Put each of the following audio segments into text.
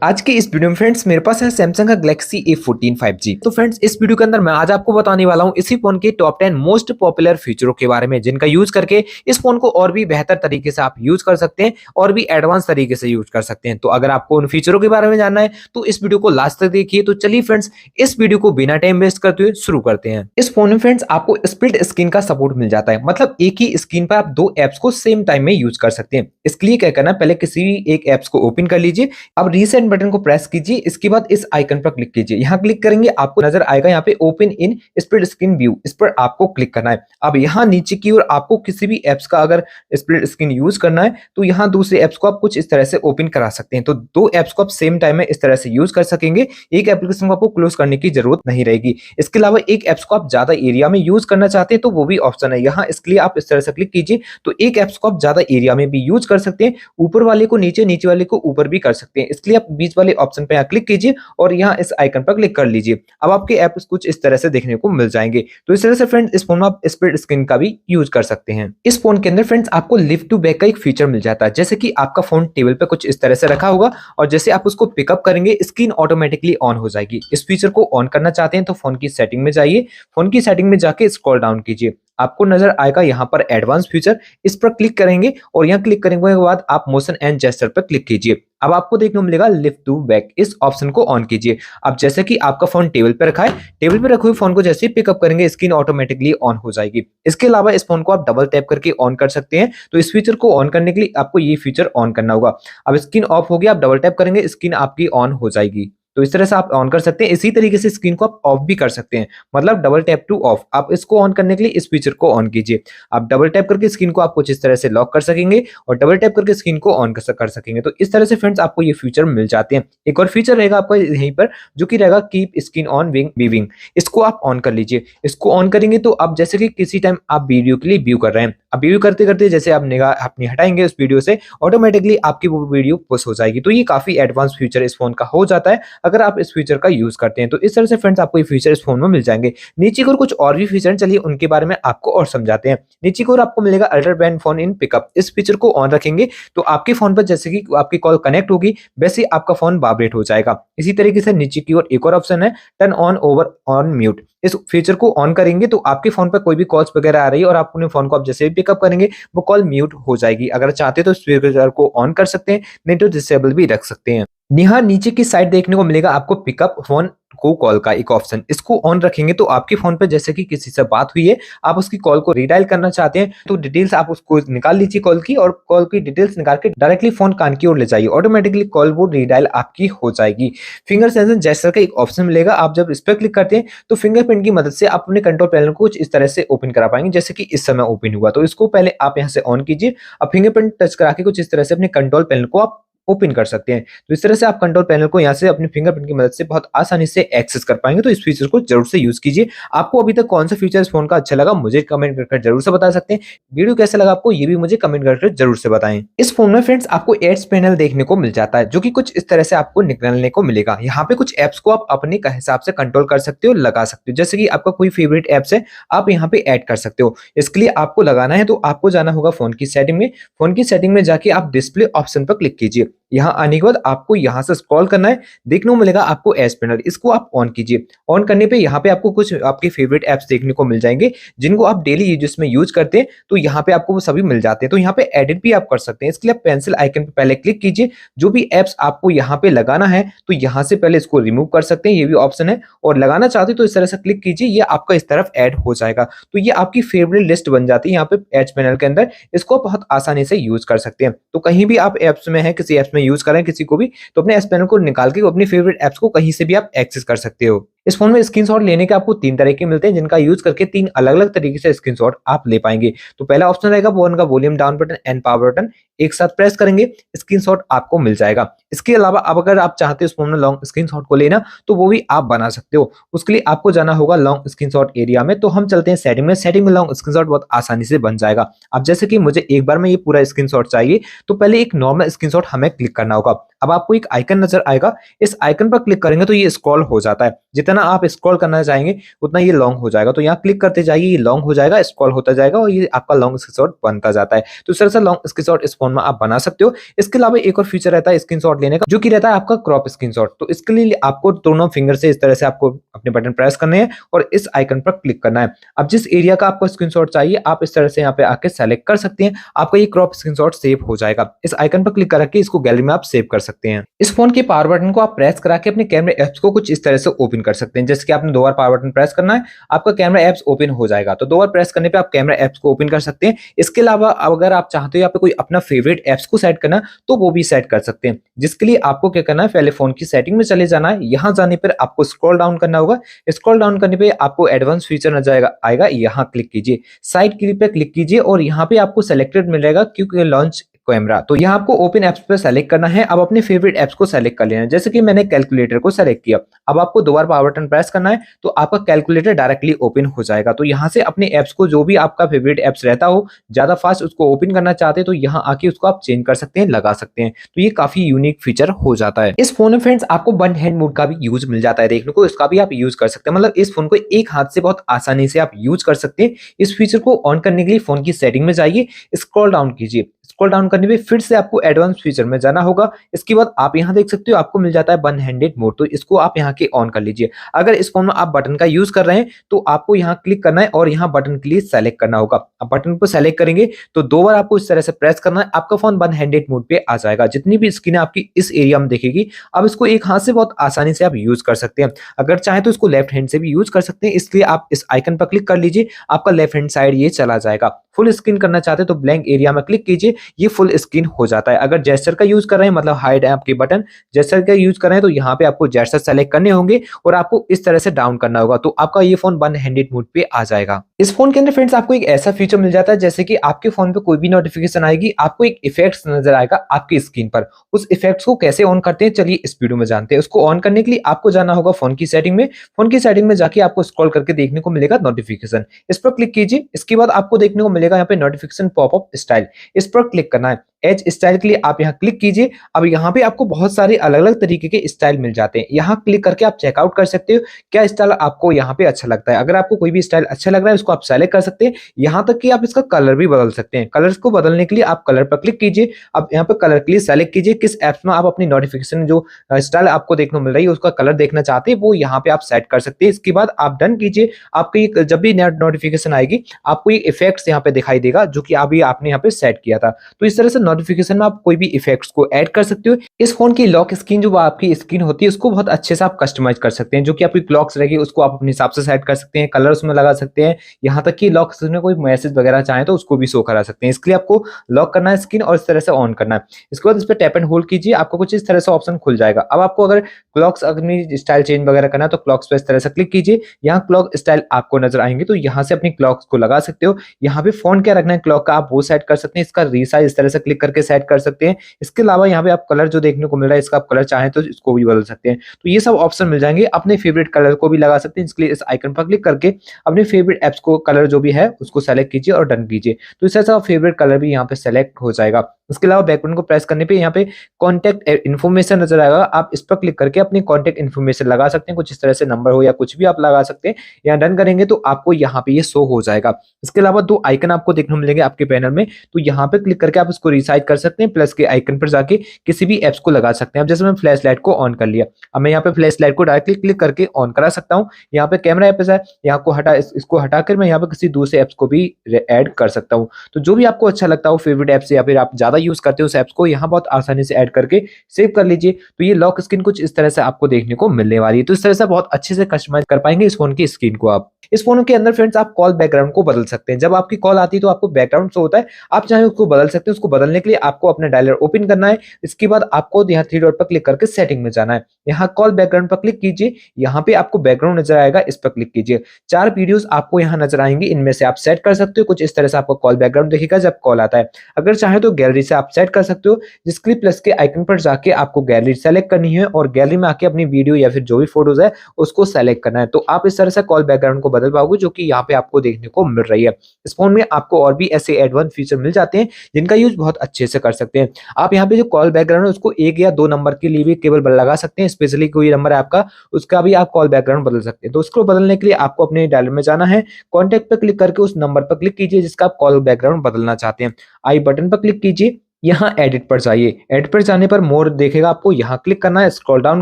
आज की इस वीडियो में फ्रेंड्स मेरे पास है सैमसंग का गैलेक्सी A14 5G। तो फ्रेंड्स इस वीडियो के अंदर मैं आज आपको बताने वाला हूं इसी फोन के टॉप 10 मोस्ट पॉपुलर फीचरों के बारे में, जिनका यूज करके इस फोन को और भी बेहतर तरीके से आप यूज कर सकते हैं और भी एडवांस तरीके से यूज कर सकते हैं। तो अगर आपको उन फीचरों के बारे में जानना है तो इस वीडियो को लास्ट तक देखिए। तो चलिए फ्रेंड्स इस वीडियो को बिना टाइम वेस्ट करते हुए शुरू करते हैं। इस फोन में फ्रेंड्स आपको स्प्लिट स्क्रीन का सपोर्ट मिल जाता है, मतलब एक ही स्क्रीन पर आप दो एप्स को सेम टाइम में यूज कर सकते हैं। इसके लिए क्या करना है, पहले किसी भी एक एप्स को ओपन कर लीजिए। अब रीसेट बटन को प्रेस कीजिए, इसके बाद इस आइकन पर क्लिक कीजिए। यहाँ क्लिक करेंगे आपको नजर आएगा यहाँ पे open in split screen view, इस पर आपको क्लिक करना है। अब यहाँ नीचे की ओर आपको किसी भी एप्स का अगर स्प्लिट स्क्रीन यूज करना है तो यहाँ दूसरे एप्स को आप कुछ इस तरह से ओपन करा सकते हैं। तो दो एप्स को आप सेम टाइम में इस तरह से यूज कर सकेंगे। एक एप्लीकेशन को आपको क्लोज करने की जरूरत नहीं रहेगी। इसके अलावा एक एप्स को आप ज्यादा एरिया में यूज करना चाहते हैं तो वो भी ऑप्शन है यहाँ, इसके लिए आप इस तरह से क्लिक कीजिए। तो एक एप्स को आप ज्यादा एरिया में भी यूज कर सकते हैं, ऊपर वाले को नीचे, नीचे वाले को ऊपर भी कर सकते हैं। इसके लिए आप बीच वाले ऑप्शन पे क्लिक कीजिए और यहाँ इस आइकन पर क्लिक कर लीजिए। अब आपके ऐप्स कुछ इस तरह से देखने को मिल जाएंगे। तो इस तरह से फ्रेंड्स इस फोन में आप स्प्लिट स्क्रीन का भी यूज कर सकते हैं। इस फोन के अंदर फ्रेंड्स आपको लिफ्ट टू बैक का एक फीचर मिल जाता है, जैसे कि आपका फोन टेबल पे कुछ इस तरह से रखा होगा और जैसे आप उसको पिकअप करेंगे स्क्रीन ऑटोमेटिकली ऑन हो जाएगी। इस फीचर को ऑन करना चाहते हैं तो फोन की सेटिंग में जाइए, फोन की सेटिंग में जाके स्क्रॉल डाउन कीजिए, आपको नजर आएगा यहाँ पर एडवांस फीचर, इस पर क्लिक करेंगे और यहाँ क्लिक करने के बाद आप मोशन एंड जेस्चर पर क्लिक कीजिए। अब आपको देखने को मिलेगा लिफ्ट टू बैक, इस ऑप्शन को ऑन कीजिए। अब जैसे कि आपका फोन टेबल पे रखा है, टेबल पे रखे हुए फोन को जैसे ही पिकअप करेंगे स्क्रीन ऑटोमेटिकली ऑन हो जाएगी। इसके अलावा इस फोन को आप डबल टैप करके ऑन कर सकते हैं। तो इस फीचर को ऑन करने के लिए आपको ये फीचर ऑन करना होगा। अब स्क्रीन ऑफ हो गया, आप डबल टैप करेंगे स्क्रीन आपकी ऑन हो जाएगी। तो इस तरह से आप ऑन कर सकते हैं। इसी तरीके से स्क्रीन को आप ऑफ भी कर सकते हैं, मतलब डबल टैप टू ऑफ। आप इसको ऑन करने के लिए इस फीचर को ऑन कीजिए। आप डबल टैप करके स्क्रीन को आप कुछ इस तरह से लॉक कर सकेंगे और डबल टैप करके स्क्रीन को ऑन कर सकेंगे। तो इस तरह से फ्रेंड्स आपको ये फीचर मिल जाते हैं। एक और फीचर रहेगा आपका यहीं पर, जो कि रहेगा कीप स्क्रीन ऑन विविंग। इसको आप ऑन कर लीजिए। इसको ऑन करेंगे तो आप जैसे कि किसी टाइम आप वीडियो के लिए व्यू कर रहे हैं, अब व्यू करते करते जैसे आप निगाह अपनी हटाएंगे उस वीडियो से, ऑटोमेटिकली आपकी वो वीडियो पुश हो जाएगी। तो ये काफी एडवांस फीचर इस फोन का हो जाता है अगर आप इस फीचर का यूज करते हैं। तो इस तरह से फ्रेंड्स आपको ये फीचर इस फोन में मिल जाएंगे। नीचे की ओर कुछ और भी फीचर, चलिए उनके बारे में आपको और समझाते हैं। नीचे की ओर आपको मिलेगा ultra brand phone in pickup. इस फीचर को ऑन रखेंगे तो आपके फोन पर जैसे कि आपकी कॉल कनेक्ट होगी वैसे आपका फोन वाइब्रेट हो जाएगा। इसी तरीके से नीचे की ओर एक और ऑप्शन है turn on over on mute. इस फीचर को ऑन करेंगे तो आपके फोन पर कोई भी कॉल्स वगैरह आ रही है और आप अपने फोन को आप जैसे भी पिकअप करेंगे वो कॉल म्यूट हो जाएगी। अगर चाहते तो इस फीचर को ऑन कर सकते हैं, नहीं तो डिसेबल भी रख सकते हैं। यहाँ नीचे की साइड देखने को मिलेगा आपको पिकअप फोन को कॉल का एक ऑप्शन। इसको ऑन रखेंगे तो आपके फोन पे जैसे कि किसी से बात हुई है, आप उसकी कॉल को रीडायल करना चाहते हैं तो डिटेल्स आप उसको निकाल लीजिए कॉल की, और कॉल की डिटेल्स निकाल के डायरेक्टली फोन कान की ओर ले जाइए, ऑटोमेटिकली कॉल वो रीडायल आपकी हो जाएगी। फिंगर सेंसर जेस्चर का एक ऑप्शन मिलेगा, आप जब इस पर क्लिक करते हैं तो फिंगरप्रिंट की मदद से आप अपने कंट्रोल पैनल को कुछ इस तरह से ओपन करा पाएंगे, जैसे कि इस समय ओपन हुआ। तो इसको पहले आप यहाँ से ऑन कीजिए। अब फिंगरप्रिंट टच करा के कुछ इस तरह से अपने कंट्रोल पैनल को आप ओपन कर सकते हैं। तो इस तरह से आप कंट्रोल पैनल को यहाँ से अपने फिंगरप्रिंट की मदद से बहुत आसानी से एक्सेस कर पाएंगे। तो इस फीचर को जरूर से यूज कीजिए। आपको अभी तक कौन सा फीचर इस फोन का अच्छा लगा मुझे कमेंट करके जरूर से बता सकते हैं। वीडियो कैसा लगा आपको ये भी मुझे कमेंट करके जरूर से बताएं। इस फोन में फ्रेंड्स आपको एड्स पैनल देखने को मिल जाता है, जो कि कुछ इस तरह से आपको निकलने को मिलेगा। यहाँ पे कुछ एप्स को आप अपने हिसाब से कंट्रोल कर सकते हो, लगा सकते हो। जैसे कि आपका कोई फेवरेट एप्स है आप यहाँ पे ऐड कर सकते हो। इसके लिए आपको लगाना है तो आपको जाना होगा फोन की सेटिंग में। फोन की सेटिंग में जाके आप डिस्प्ले ऑप्शन पर क्लिक कीजिए। यहाँ आने के बाद आपको यहाँ से स्क्रॉल करना है, देखने को मिलेगा आपको एड्स पैनल, इसको आप ऑन कीजिए। ऑन करने पे यहाँ पे आपको कुछ आपके फेवरेट एप्स देखने को मिल जाएंगे जिनको आप डेली यूज में यूज करते हैं, तो यहाँ पे आपको वो सभी मिल जाते हैं। तो यहाँ पे एडिट भी आप कर सकते हैं। इसके लिए आप पेंसिल आइकन पे पहले क्लिक कीजिए। जो भी एप्स आपको यहाँ पे लगाना है तो यहाँ से पहले इसको रिमूव कर सकते हैं, ये भी ऑप्शन है। और लगाना चाहते तो इस तरह से क्लिक कीजिए, ये आपका इस तरफ ऐड हो जाएगा। तो ये आपकी फेवरेट लिस्ट बन जाती है यहाँ पे एड्स पैनल के अंदर। इसको बहुत आसानी से यूज कर सकते हैं। तो कहीं भी आप एप्स में है, किसी एप्स में यूज करें किसी को भी, तो अपने एड्स पैनल को निकाल के अपनी फेवरेट एप्स को कहीं से भी आप एक्सेस कर सकते हो। इस फोन में स्क्रीनशॉट लेने के आपको तीन तरीके मिलते हैं, जिनका यूज करके तीन अलग अलग तरीके से स्क्रीनशॉट आप ले पाएंगे। तो पहला ऑप्शन रहेगा फोन का volume down button and power button, एक साथ प्रेस करेंगे स्क्रीनशॉट आपको मिल जाएगा। इसके अलावा अब अगर आप चाहते हो इस फोन में लॉन्ग स्क्रीनशॉट को लेना तो वो भी आप बना सकते हो। उसके लिए आपको जाना होगा लॉन्ग स्क्रीनशॉट एरिया में। तो हम चलते हैं सेटिंग में। सेटिंग में लॉन्ग स्क्रीनशॉट बहुत आसानी से बन जाएगा। अब जैसे कि मुझे एक बार में ये पूरा स्क्रीनशॉट चाहिए तो पहले एक नॉर्मल स्क्रीनशॉट हमें क्लिक करना होगा। अब आपको एक आइकन नजर आएगा, इस आइकन पर क्लिक करेंगे तो ये स्क्रॉल हो जाता है। जितना आप स्क्रॉल करना चाहेंगे उतना ये लॉन्ग हो जाएगा। तो यहाँ क्लिक करते जाइए, ये लॉन्ग हो जाएगा, स्क्रॉल होता जाएगा और ये आपका लॉन्ग स्क्रीनशॉट बनता जाता है। तो इस तरह से लॉन्ग स्क्रीनशॉट इस फोन में आप बना सकते हो। इसके अलावा एक और फीचर रहता है स्क्रीनशॉट लेने का, जो कि रहता है आपका क्रॉप स्क्रीनशॉट। तो इसके लिए आपको दोनों फिंगर से इस तरह से आपको अपने बटन प्रेस करने हैं और इस आइकन पर क्लिक करना है। अब जिस एरिया का आपको स्क्रीनशॉट चाहिए आप इस तरह से यहाँ पे आके सेलेक्ट कर सकते हैं, आपका ये क्रॉप स्क्रीनशॉट सेव हो जाएगा। इस आइकन पर क्लिक करके इसको गैलरी में आप सेव कर सकते हैं। इस फोन के पावर बटन को आप प्रेस करा के अपने कैमरे एप्स को कुछ इस तरह से ओपन कर सकते हैं। जैसे कि आपने 2 बार पावर बटन प्रेस करना है, आपका कैमरा एप्स ओपन हो जाएगा। तो 2 बार प्रेस करने पे आप कैमरा एप्स को ओपन कर सकते हैं। इसके अलावा अगर आप चाहते हो यहाँ पे कोई अपना फेवरेट एप्स को सेट करना, तो वो भी सेट कर सकते हैं। जिसके लिए आपको क्या करना है, पहले फोन की सेटिंग में चले जाना है। यहाँ जाने पर आपको स्क्रॉल डाउन करना होगा। स्क्रॉल डाउन करने पे आपको एडवांस फीचर नजर आएगा, यहाँ क्लिक कीजिए, साइड क्लिक पे क्लिक कीजिए और यहाँ पे आपको सेलेक्टेड मिलेगा क्योंकि लॉन्च कैमरा। तो यहाँ आपको ओपन एप्स पे सेलेक्ट करना है। अब अपने फेवरेट एप्स को सेलेक्ट कर लेना है। जैसे कि मैंने कैलकुलेटर को सेलेक्ट किया, अब आपको 2 बार पावर बटन प्रेस करना है तो आपका कैलकुलेटर डायरेक्टली ओपन हो जाएगा। तो यहाँ से अपने एप्स को, जो भी आपका फेवरेट एप्स रहता हो ज्यादा फास्ट उसको ओपन करना चाहते हैं तो यहाँ आके उसको आप चेंज कर सकते हैं, लगा सकते हैं। तो ये काफी यूनिक फीचर हो जाता है। इस फोन में फ्रेंड्स आपको वन हैंड मोड का भी यूज मिल जाता है देखने को, इसका भी आप यूज कर सकते हैं। मतलब इस फोन को एक हाथ से बहुत आसानी से आप यूज कर सकते हैं। इस फीचर को ऑन करने के लिए फोन की सेटिंग में जाइए, स्क्रॉल डाउन कीजिए, स्क्रॉल डाउन करने पे फिर से आपको एडवांस फीचर में जाना होगा। इसके बाद आप यहाँ देख सकते हो आपको मिल जाता है वन हैंडेड मोड, तो इसको आप यहाँ के ऑन कर लीजिए। अगर इस फोन में आप बटन का यूज कर रहे हैं तो आपको यहाँ क्लिक करना है और यहाँ बटन के लिए सेलेक्ट करना होगा। अब बटन को सेलेक्ट करेंगे तो 2 बार आपको इस तरह से प्रेस करना है, आपका फोन वन हैंडेड मोड पे आ जाएगा। जितनी भी स्क्रीन आपकी इस एरिया में देखेगी, अब इसको एक हाथ से बहुत आसानी से आप यूज कर सकते हैं। अगर चाहे तो इसको लेफ्ट हैंड से भी यूज कर सकते हैं, इसलिए आप इस आइकन पर क्लिक कर लीजिए, आपका लेफ्ट हैंड साइड ये चला जाएगा। फुल स्क्रीन करना चाहते हैं तो ब्लैंक एरिया में क्लिक कीजिए, ये फुल स्क्रीन हो जाता है। अगर जेस्चर का यूज कर रहे हैं, मतलब हाइड है आपके बटन, जेस्चर का यूज कर रहे हैं तो यहाँ पे आपको जेस्चर सेलेक्ट करने होंगे और आपको इस तरह से डाउन करना होगा, तो आपका ये फोन वन हैंडेड मोड पे आ जाएगा। इस फोन के अंदर फ्रेंड्स आपको एक ऐसा फीचर मिल जाता है, जैसे कि आपके फोन पे कोई भी नोटिफिकेशन आएगी, आपको एक इफेक्ट्स नजर आएगा आपकी स्क्रीन पर। उस इफेक्ट्स को कैसे ऑन करते हैं, चलिए इस वीडियो में जानते हैं। उसको ऑन करने के लिए आपको जाना होगा फोन की सेटिंग में। फोन की सेटिंग में जाके आपको स्क्रॉल करके देखने को मिलेगा नोटिफिकेशन, इस पर क्लिक कीजिए। इसके बाद आपको देखने को मिलेगा यहाँ पे नोटिफिकेशन पॉपअप स्टाइल, इस पर क्लिक करना है। एज स्टाइल के लिए आप यहाँ क्लिक कीजिए। अब यहाँ पे आपको बहुत सारे अलग अलग तरीके के स्टाइल मिल जाते हैं, यहाँ क्लिक करके आप चेकआउट कर सकते हो क्या स्टाइल आपको यहाँ पे अच्छा लगता है। अगर आपको कोई भी स्टाइल अच्छा लग रहा है उसको आप सेलेक्ट कर सकते हैं, यहाँ तक कि आप इसका कलर भी बदल सकते हैं। कलर्स को बदलने के लिए आप कलर पर क्लिक कीजिए। अब यहाँ पे कलर के लिए सेलेक्ट कीजिए किस एप्स में आप अपनी नोटिफिकेशन जो स्टाइल आपको देखने को मिल रही है उसका कलर देखना चाहते हैं, वो यहाँ पे आप सेट कर सकते हैं। इसके बाद आप डन कीजिए। आपकी जब भी नोटिफिकेशन आएगी आपको ये इफेक्ट्स यहाँ पे दिखाई देगा जो कि अभी आपने यहाँ पे सेट किया था। तो इस तरह से नोटिफिकेशन में आप कोई भी इफेक्ट्स को ऐड कर सकते हो। इस फोन की लॉक स्क्रीन जो आपकी स्क्रीन होती है उसको बहुत अच्छे से आप कस्टमाइज कर सकते हैं। जो कि आपकी क्लॉक्स रहेगी उसको आप अपने हिसाब से सेट कर सकते हैं, कलर उसमें लगा सकते हैं, यहाँ तक कि लॉक में कोई मैसेज वगैरह चाहे तो उसको भी शो करा सकते हैं। इसके लिए आपको लॉक करना है स्क्रीन और इस तरह से ऑन करना है। इसके बाद इस पर टैप एंड होल्ड कीजिए, आपको कुछ इस तरह से ऑप्शन खुल जाएगा। अब आपको अगर क्लॉक्स अपनी स्टाइल चेंज वगैरह करना है तो क्लॉक्स पे इस तरह से क्लिक कीजिए, यहाँ क्लॉक स्टाइल आपको नजर आएंगे तो यहाँ से अपनी क्लॉक्स को लगा सकते हो। यहाँ पे फोन क्या रखना है क्लॉक का आप वो सेट कर सकते हैं, इसका रीसाइज इस तरह से क्लिक करके सेट कर सकते हैं। इसके अलावा यहाँ पे आप कलर जो देखने को मिल रहा है इसका आप कलर चाहें तो इसको भी बदल सकते हैं। तो ये सब ऑप्शन मिल जाएंगे। अपने फेवरेट कलर को भी लगा सकते हैं। इसके लिए इस आइकन पर क्लिक करके अपने फेवरेट एप्स को कलर जो भी है उसको सेलेक्ट कीजिए और डन कीजिए। तो इस तरह से फेवरेट कलर भी यहाँ पे सेलेक्ट हो जाएगा। इसके अलावा बैकग्राउंड को प्रेस करने पे यहाँ पे कॉन्टैक्ट इन्फॉर्मेशन नजर आएगा, आप इस पर क्लिक करके अपनी कॉन्टैक्ट इन्फॉर्मेशन लगा सकते हैं, कुछ इस तरह से नंबर हो या कुछ भी आप लगा सकते हैं। यहाँ डन करेंगे तो आपको यहाँ पे ये शो हो जाएगा। इसके अलावा 2 आइकन आपको देखने को मिलेंगे आपके पैनल में, तो यहाँ पे क्लिक करके आप इसको रिसाइज कर सकते हैं। प्लस के आइकन पर जाके किसी भी एप्स को लगा सकते हैं। अब जैसे मैं फ्लैश लाइट को ऑन कर लिया, अब मैं यहाँ पे फ्लैश लाइट को डायरेक्टली क्लिक करके ऑन करा सकता हूँ। यहाँ पे कैमरा ऐप है, यहाँ को हटा इसको हटाकर मैं यहाँ पे किसी दूसरे एप्स को भी ऐड कर सकता हूँ। तो जो भी आपको अच्छा लगता हो फेवरेट ऐप से या फिर आप ज्यादा यूज करते हो उस एप्स को यहाँ बहुत आसानी से ऐड करके सेव कर लीजिए। तो ये लॉक स्क्रीन कुछ इस तरह से आपको देखने को मिलने वाली है। तो इस तरह से बहुत अच्छे से कस्टमाइज कर पाएंगे इस फोन की स्क्रीन को। आप इस फोन के अंदर फ्रेंड्स आप कॉल बैकग्राउंड को बदल सकते हैं। जब आपकी कॉल आती है तो आपको बैकग्राउंड शो होता है, आप चाहे उसको बदल सकते हैं। उसको बदलने के लिए आपको अपना डायलर ओपन करना है। इसके बाद आपको यहाँ 3 डॉट पर क्लिक करके सेटिंग में जाना है। यहाँ कॉल बैकग्राउंड पर क्लिक कीजिए, यहाँ पे आपको बैकग्राउंड नजर आएगा, इस पर क्लिक कीजिए। 4 वीडियोस आपको यहाँ नजर आएंगे, इनमें से आप सेट कर सकते हो। कुछ इस तरह से आपको कॉल बैकग्राउंड दिखेगा जब कॉल आता है। अगर चाहे तो गैलरी से आप सेट कर सकते हो, जिसके लिए प्लस के आइकन पर जाके आपको गैलरी सेलेक्ट करनी है और गैलरी में आके अपनी वीडियो या फिर जो भी फोटोज है उसको सेलेक्ट करना है। तो आप इस तरह से कॉल बैकग्राउंड को बदल पाओगे, जो कि यहाँ पे आपको देखने को मिल रही है। इस फोन में आपको और भी ऐसे एडवांस फीचर मिल जाते हैं जिनका यूज बहुत अच्छे से कर सकते हैं। आप यहाँ पे जो कॉल बैकग्राउंड है उसको 1 या 2 नंबर के लिए भी केवल लगा सकते हैं, स्पेशली कोई नंबर है आपका उसका भी आप कॉल बैकग्राउंड बदल सकते हैं। तो उसको बदलने के लिए आपको अपने डायलर में जाना है, कॉन्टैक्ट पर क्लिक करके उस नंबर पर क्लिक कीजिए जिसका आप कॉल बैकग्राउंड बदलना चाहते हैं। आई बटन पर क्लिक कीजिए, यहाँ एडिट पर जाइए, एडिट पर जाने पर मोर देखेगा, आपको यहाँ क्लिक करना है, स्क्रॉल डाउन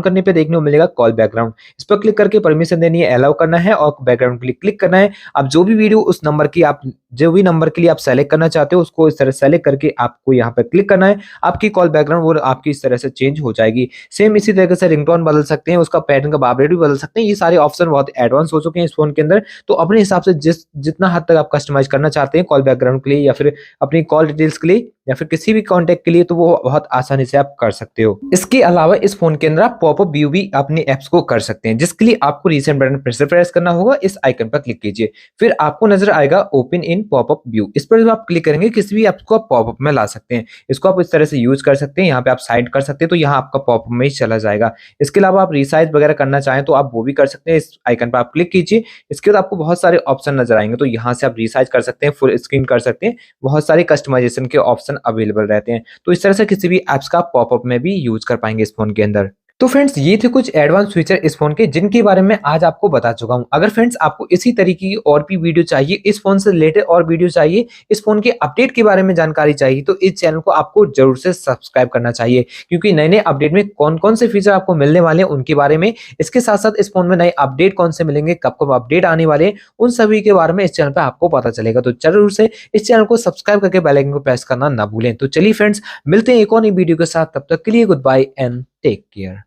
करने पे देखने को मिलेगा कॉल बैकग्राउंड, इस पर क्लिक करके परमिशन देनी है, अलाउ करना है और बैकग्राउंड के लिए क्लिक करना है। आप जो भी वीडियो उस नंबर की आप जो भी नंबर के लिए आप सेलेक्ट करना चाहते हो उसको इस तरह सेलेक्ट करके आपको यहाँ पे क्लिक करना है, आपकी कॉल बैकग्राउंड वो आपकी इस तरह से चेंज हो जाएगी। सेम इसी तरीके से रिंगटोन बदल सकते हैं, उसका पैटर्न का वाइब्रेट भी बदल सकते हैं। ये सारे ऑप्शन बहुत एडवांस हो चुके हैं इस फोन के अंदर, तो अपने हिसाब से जितना हद तक आप कस्टमाइज करना चाहते हैं कॉल बैकग्राउंड के लिए या फिर अपनी कॉल डिटेल्स के लिए या फिर किसी भी कॉन्टैक्ट के लिए, तो वो बहुत आसानी से आप कर सकते हो। इसके अलावा इस फोन के अंदर आप पॉपअप व्यू भी अपने ऐप्स को कर सकते हैं, जिसके लिए आपको रीसेंट बटन फिर से प्रेस करना होगा, इस आइकन पर क्लिक कीजिए, फिर आपको नजर आएगा ओपन इन पॉपअप व्यू। इस पर जब आप क्लिक करेंगे किसी भी ऐप्स को आप पॉपअप में ला सकते हैं। इसको आप इस तरह से यूज कर सकते हैं, यहाँ पे आप साइड कर सकते हैं तो यहाँ आपका पॉपअप में ही चला जाएगा। इसके अलावा आप रिसाइज वगैरह करना चाहें तो आप वो भी कर सकते हैं, इस आइकन पर आप क्लिक कीजिए, इसके बाद आपको बहुत सारे ऑप्शन नजर आएंगे, तो यहाँ से आप रिसाइज कर सकते हैं, फुल स्क्रीन कर सकते हैं, बहुत सारे कस्टमाइजेशन के ऑप्शन अवेलेबल रहते हैं। तो इस तरह से किसी भी ऐप्स का पॉपअप में भी यूज कर पाएंगे इस फोन के अंदर। तो फ्रेंड्स ये थे कुछ एडवांस फीचर इस फोन के जिनके बारे में आज आपको बता चुका हूं। अगर फ्रेंड्स आपको इसी तरीके की और भी वीडियो चाहिए, इस फोन से रिलेटेड और वीडियो चाहिए, इस फोन के अपडेट के बारे में जानकारी चाहिए, तो इस चैनल को आपको जरूर से सब्सक्राइब करना चाहिए, क्योंकि नए नए अपडेट में कौन कौन से फीचर आपको मिलने वाले हैं उनके बारे में, इसके साथ साथ इस फोन में नए अपडेट कौन से मिलेंगे, कब कब अपडेट आने वाले हैं, उन सभी के बारे में इस चैनल पर आपको पता चलेगा। तो जरूर से इस चैनल को सब्सक्राइब करके बेल आइकन को प्रेस करना ना भूलें। तो चलिए फ्रेंड्स मिलते हैं एक और नई वीडियो के साथ, तब तक के लिए good bye and take care.